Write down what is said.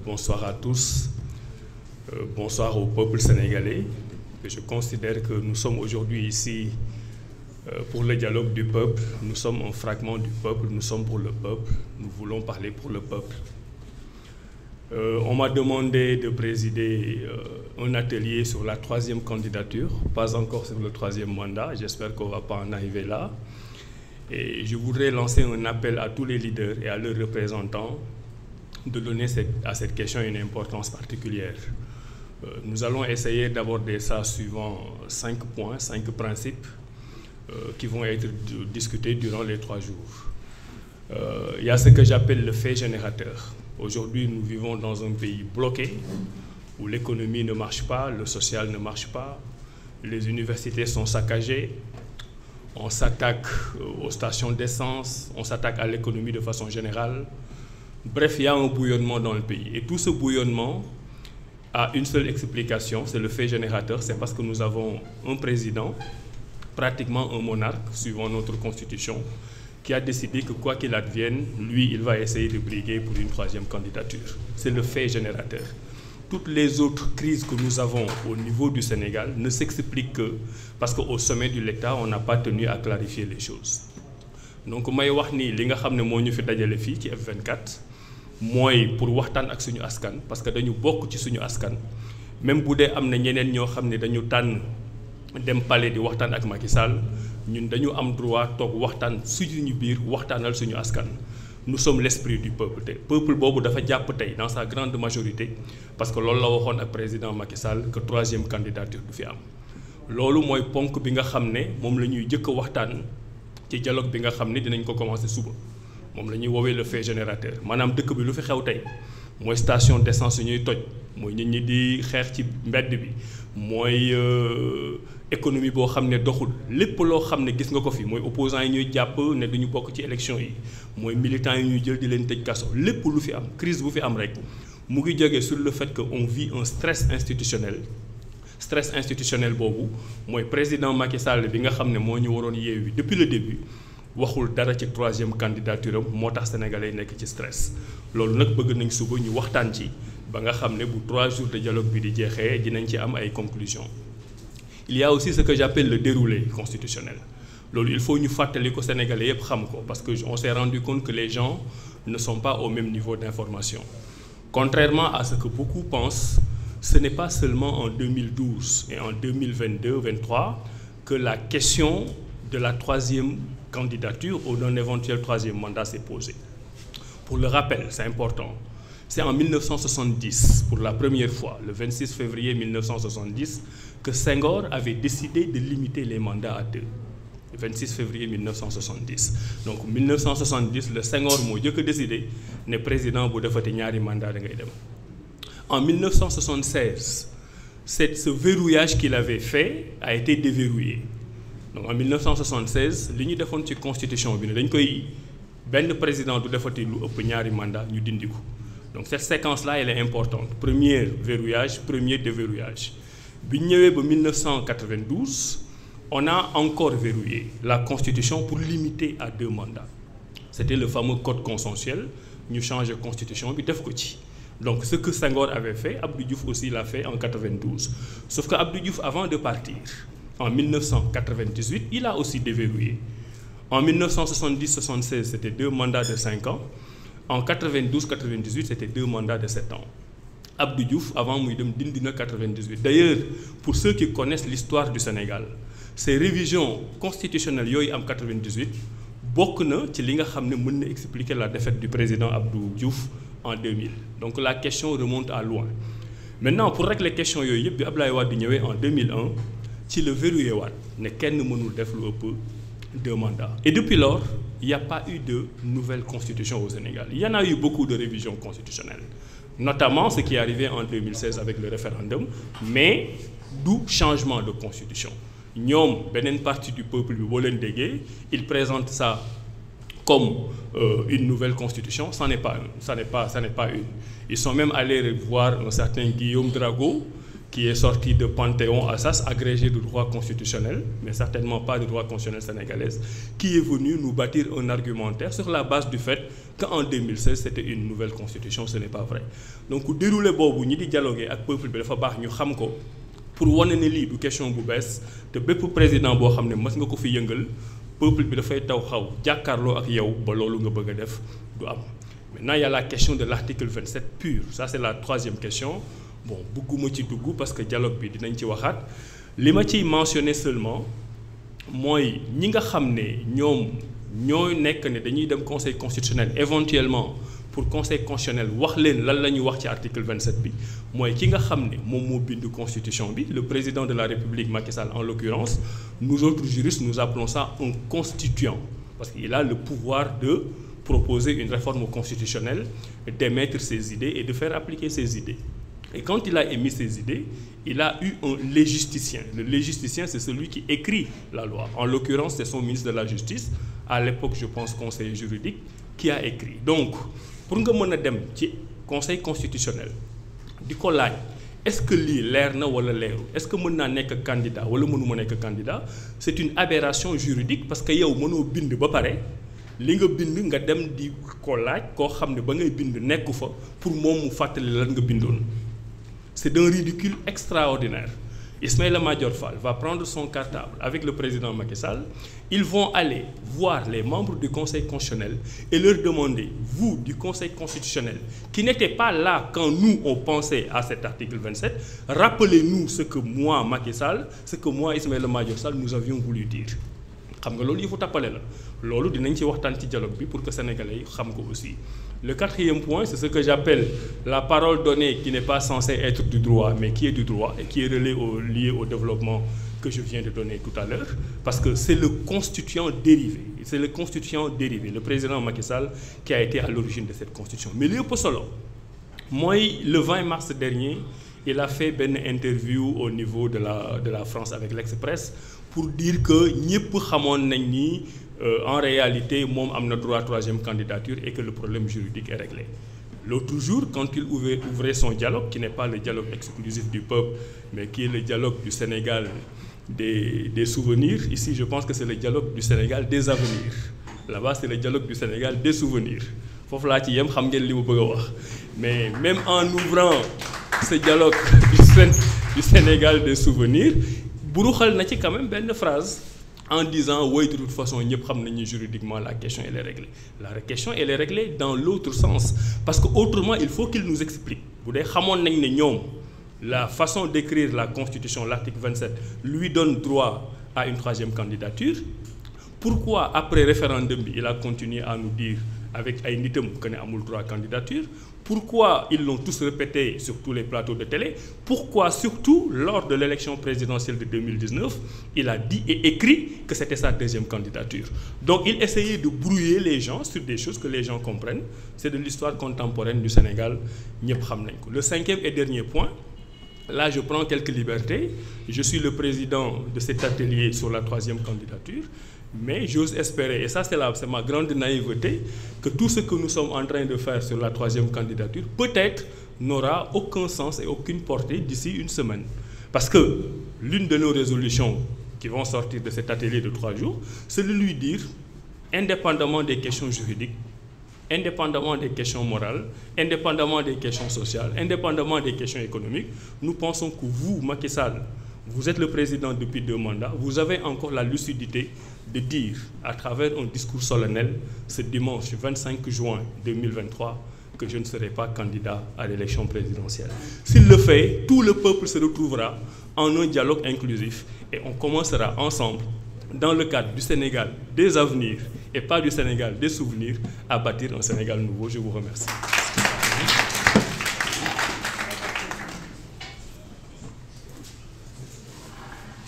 Bonsoir à tous. Bonsoir au peuple sénégalais. Je considère que nous sommes aujourd'hui ici pour le dialogue du peuple. Nous sommes un fragment du peuple, nous sommes pour le peuple. Nous voulons parler pour le peuple. On m'a demandé de présider un atelier sur la 3e candidature, pas encore sur le 3e mandat. J'espère qu'on ne va pas en arriver là. Et je voudrais lancer un appel à tous les leaders et à leurs représentants de donner à cette question une importance particulière. Nous allons essayer d'aborder ça suivant 5 points, 5 principes qui vont être discutés durant les 3 jours. Il y a ce que j'appelle le fait générateur. Aujourd'hui, nous vivons dans un pays bloqué, où l'économie ne marche pas, le social ne marche pas, les universités sont saccagées, on s'attaque aux stations d'essence, on s'attaque à l'économie de façon générale. Bref, il y a un bouillonnement dans le pays. Et tout ce bouillonnement a une seule explication, c'est le fait générateur, c'est parce que nous avons un président, pratiquement un monarque, suivant notre constitution, qui a décidé que quoi qu'il advienne, lui, il va essayer de briguer pour une 3e candidature. C'est le fait générateur. Toutes les autres crises que nous avons au niveau du Sénégal ne s'expliquent que parce qu'au sommet de l'État, on n'a pas tenu à clarifier les choses. Donc, may wax ni li nga xam ne moo ñu fi dajale fii ci F24 mooy pour waxtaan ak suñu askan parce que dañu bokk ci suñu askan même bu dee am na ñeneen ñoo xam ne dañu tànn dem palais di waxtaan ak Macky Sall ñun dañu am droit toog waxtaan suñu biir waxtaanal suñu askan. Nous sommes l'esprit du peuple te peuple boobu dafa jàpp tey dans sa grande majorité parce que loolu la waxoon ak président Macky Sall que 3e candidature du fi am. loolu mooy ponk bi nga xam ne moom la ñuy jëkk a waxtaan ci dialogue bi nga xam ne dinañ ko commencer suba moom la ñuy woowee le fait générateur maanaam dëkk bi lu fi xew tey mooy station d'essence yu ñuy toj mooy nit ñi di xeex ci mbedd bi mooy économie boo xam ne doxul lépp loo xam ne gis nga ko fi mooy opposants yi ñuy jàpp ne duñu bokk ci élection yi mooy militants yi ñuy jël di leen tëj kaso lépp lu fi am crise bu fi am rek mu ngi jógee sur le fait que on vit un stress institutionnel boobu mooy président Macky Sall bi nga xam ne moo ñu waroon yeewi depuis le début waxul dara ci 3e candidature am moo tax sénégalais nekk ci stress loolu nag bëgg nañ suba ñu waxtaan ci ba nga xam ne bu 3 jours de dialogue bi di jeexee dinañ ci am ay conclusions. Il y a aussi ce que j'appelle le déroulé constitutionnel loolu il faut ñu fàttali ko sénégalais yëpp xam ko parce que on s'est rendu compte que les gens ne sont pas au même niveau d'information. Contrairement à ce que beaucoup pensent, ce n'est pas seulement en 2012 et en 2022-23 que la question de la 3e candidature ou d'un éventuel 3e mandat s'est posée. Pour le rappel, c'est important, c'est en 1970, pour la première fois, le 26 février 1970, que Senghor avait décidé de limiter les mandats à 2. Le 26 février 1970. Donc 1970, le Senghor moo jëkk a décidé ne président bu defati ñaari mandat da ngay dem. En 1976, ce verrouillage qu'il avait fait a été déverrouillé. Donc en 1976 li ñu defoon ci constitution bi ne dañ koy benn président du defati lu ëpp ñaari mandat ñu dindi ko. Donc cette séquence-là elle est importante. Premier verrouillage, premier déverrouillage. Bi ñu ñëwee ba 1992, on a encore verrouillé la constitution pour limiter à 2 mandats. C'était le fameux code consensuel ñu changé constitution bi def ko ci. Donc ce que Senghor avait fait, Abdou Diouf aussi l'a fait en 92. Sauf que Abdou Diouf avant de partir en 1998, il a aussi déverrouillé. En 1970-76, c'était 2 mandats de 5 ans. En 92-98, c'était 2 mandats de 7 ans. Abdou Diouf, avant muy dem dindi na 98. D'ailleurs, pour ceux qui connaissent l'histoire du Sénégal, ces révisions constitutionnelles yooyu am 98 bokk na ci li nga xam ne mën na expliquer la défaite du président Abdou Diouf en 2000. Donc la question remonte à loin. Maintenant, pour régler question yooyu yëpp bi Abdoulaye Wade di ñëwee en 2001 ci le verrouillé waat ne kenn mënul def lu ëpp 2 mandats. Et depuis lors, il n'y a pas eu de nouvelle constitution au Sénégal. Il y en a eu beaucoup de révisions constitutionnelles, notamment ce qui est arrivé en 2016 avec le référendum, mais du changement de constitution. Ñoom beneen partie du peuple bi boo leen déggee, ils présentent ça comme une nouvelle constitution. Ça n'est pas une. Ils sont même allés voir un certain Guillaume Drago qui est sorti de Panthéon Assas, agrégé de droit constitutionnel, mais certainement pas de droit constitutionnel sénégalaise, qui est venu nous bâtir un argumentaire sur la base du fait qu'en 2016, c'était une nouvelle constitution. Ce n'est pas vrai. Donc, déroulé boobu ñi di dialoguer ak peuple bi dafa baax ñu xam ko pour wane ne lii du question bu bees te bépp président boo xam ne mës nga ko fi yëngal peuple bi dafay taw xaw jàkkaarloo ak yow ba loolu nga bëgg a def du am. Maintenant, il y a la question de l'article 27 pur. Ça, c'est la troisième question. Bon, bëgguma ci dugg parce que dialogue bi dinañ ci waxaat li ma ciy mentionner seulement mooy ñi nga xam ne ñoom ñooy nekk ne dañuy dem conseil constitutionnel éventuellement pour conseil constitutionnel wax leen lan la ñuy wax ci article 27 bi mooy ki nga xam ne moom moo bind constitution bi le président de la République Macky Sall en l'occurrence nous autres juristes nous appelons ça un constituant parce qu'il a le pouvoir de proposer une réforme constitutionnelle, d'émettre ses idées et de faire appliquer ses idées. Et quand il a émis ses idées, il a eu un légisticien. Le légisticien, c'est celui qui écrit la loi. En l'occurrence, c'est son ministre de la Justice, à l'époque, je pense, conseiller juridique, qui a écrit. Donc, pour nga mën a dem ci conseil constitutionnel di ko laaj est-ce que lii leer na wala leeru est-ce que mën naa nekk candidat wala mënuma nekk candidat c'est une aberration juridique parce que yow mënoo bind ba pare li nga bind nga dem di ko laaj koo xam ne ba ngay bind nekku fa pour moom mu fàttali lan nga bindoon c'est d'un ridicule extraordinaire. Ismaïla Madior Fall va prendre son cartable avec le président Macky Sall. Ils vont aller voir les membres du Conseil constitutionnel et leur demander, vous du Conseil constitutionnel, qui n'étiez pas là quand nous on pensait à cet article 27, rappelez-nous ce que moi, Macky Sall, ce que moi, Ismaïla Madior Fall, nous avions voulu dire. xam nga loolu il faut tappale la loolu dinañ ci waxtaan ci dialogue bi pour que sénégalais yi xam ko aussi. Le quatrième point, c'est ce que j'appelle la parole donnée qui n'est pas censée être du droit, mais qui est du droit et qui est lié au développement que je viens de donner tout à l'heure, parce que c'est le constituant dérivé. C'est le constituant dérivé, le président Macky Sall, qui a été à l'origine de cette constitution. Mais li ëpp solo mooy le 20 mars dernier, il a fait une interview au niveau de la France avec l'Express pour dire que ñëpp xamoon nañ ni en réalité moom am na droit troisième candidature et que le problème juridique est réglé. L'autre jour, quand il ouvrait son dialogue, qui n'est pas le dialogue exclusif du peuple, mais qui est le dialogue du Sénégal des souvenirs, ici je pense que c'est le dialogue du Sénégal des avenirs. Là-bas, c'est le dialogue du Sénégal des souvenirs. Foofu laa ci yem xam ngeen li mu bëgg a wax. Mais même en ouvrant ce dialogue du Sénégal des souvenirs, buruxal na ci quand même benn phrase en disant oui de toute façon ñëpp xam nañu juridiquement la question elle est réglée. La question elle est réglée dans l'autre sens parce que autrement il faut qu'il nous explique bu dee xamoon nañ ne ñoom la façon d'écrire la constitution l'article 27 lui donne droit à une troisième candidature. Pourquoi après référendum bi il a continué à nous dire avec ay nitam que ne amul droit à candidature? Pourquoi ils l'ont tous répété sur tous les plateaux de télé? Pourquoi surtout lors de l'élection présidentielle de 2019 il a dit et écrit que c'était sa deuxième candidature? Donc il essayait de brouiller les gens sur des choses que les gens comprennent. C'est de l'histoire contemporaine du Sénégal, ñëpp xam nañ ko. Le cinquième et dernier point, là je prends quelques libertés. Je suis le président de cet atelier sur la troisième candidature. Mais j'ose espérer, et ça c'est ma grande naïveté, que tout ce que nous sommes en train de faire sur la troisième candidature, peut-être n'aura aucun sens et aucune portée d'ici une semaine. Parce que l'une de nos résolutions qui vont sortir de cet atelier de 3 jours, c'est de lui dire, indépendamment des questions juridiques, indépendamment des questions morales, indépendamment des questions sociales, indépendamment des questions économiques, nous pensons que vous, Macky Sall, vous êtes le président depuis 2 mandats, vous avez encore la lucidité de dire à travers un discours solennel ce dimanche 25 juin 2023 que je ne serai pas candidat à l'élection présidentielle. S'il le fait, tout le peuple se retrouvera en un dialogue inclusif et on commencera ensemble, dans le cadre du Sénégal des avenirs et pas du Sénégal des souvenirs, à bâtir un Sénégal nouveau. Je vous remercie.